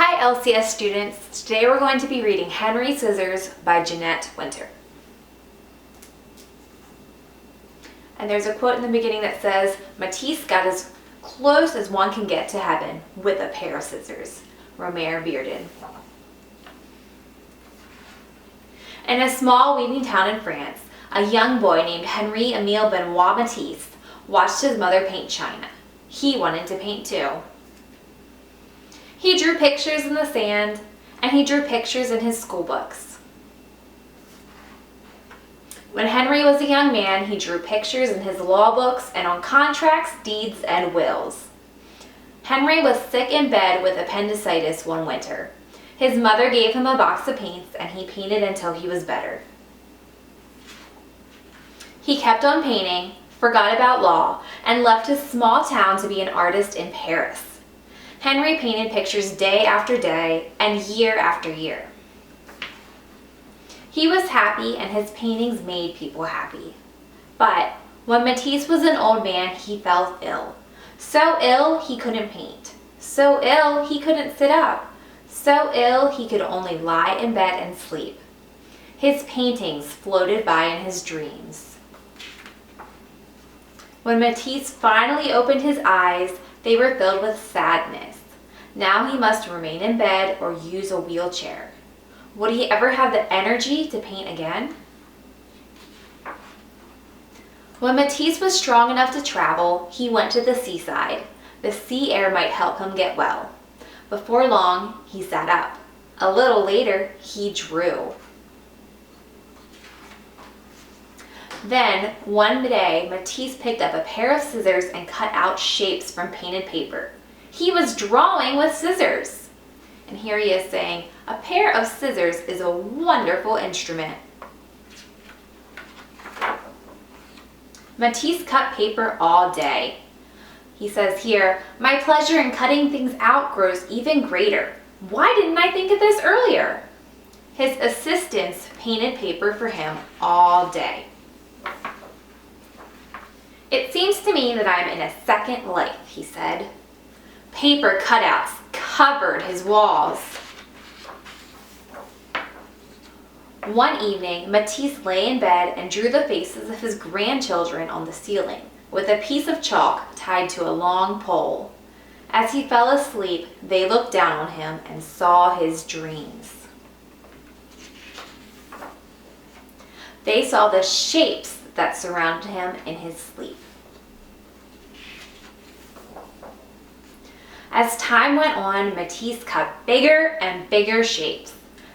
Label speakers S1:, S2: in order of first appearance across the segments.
S1: Hi LCS students, today we're going to be reading Henri Scissors by Jeanette Winter. And there's a quote in the beginning that says, Matisse got as close as one can get to heaven with a pair of scissors. Romer Bearden. In a small weaving town in France, a young boy named Henri Emile Benoit Matisse watched his mother paint china. He wanted to paint too. He drew pictures in the sand, and he drew pictures in his school books. When Henri was a young man, he drew pictures in his law books and on contracts, deeds, and wills. Henri was sick in bed with appendicitis one winter. His mother gave him a box of paints, and he painted until he was better. He kept on painting, forgot about law, and left his small town to be an artist in Paris. Henri painted pictures day after day and year after year. He was happy and his paintings made people happy. But when Matisse was an old man, he fell ill. So ill he couldn't paint. So ill he couldn't sit up. So ill he could only lie in bed and sleep. His paintings floated by in his dreams. When Matisse finally opened his eyes, they were filled with sadness. Now he must remain in bed or use a wheelchair. Would he ever have the energy to paint again? When Matisse was strong enough to travel, he went to the seaside. The sea air might help him get well. Before long, he sat up. A little later, he drew. Then, one day, Matisse picked up a pair of scissors and cut out shapes from painted paper. He was drawing with scissors. And here he is saying, a pair of scissors is a wonderful instrument. Matisse cut paper all day. He says here, my pleasure in cutting things out grows even greater. Why didn't I think of this earlier? His assistants painted paper for him all day. It seems to me that I'm in a second life, he said. Paper cutouts covered his walls. One evening, Matisse lay in bed and drew the faces of his grandchildren on the ceiling with a piece of chalk tied to a long pole. As he fell asleep, they looked down on him and saw his dreams. They saw the shapes that surrounded him in his sleep. As time went on, Matisse cut bigger and bigger shapes.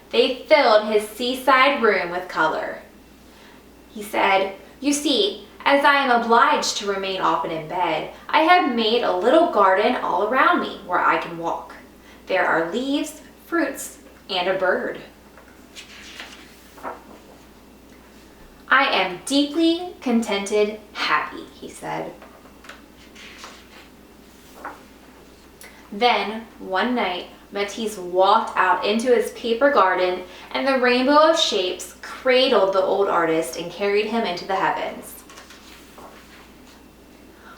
S1: They filled his seaside room with color. He said, you see, as I am obliged to remain often in bed, I have made a little garden all around me where I can walk. There are leaves, fruits, and a bird. I am deeply contented, happy, he said. Then, one night, Matisse walked out into his paper garden, and the rainbow of shapes cradled the old artist and carried him into the heavens.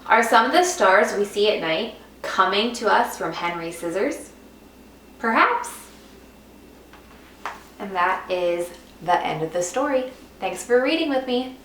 S1: Are some of the stars we see at night coming to us from Henri Scissors? Perhaps. And that is the end of the story. Thanks for reading with me.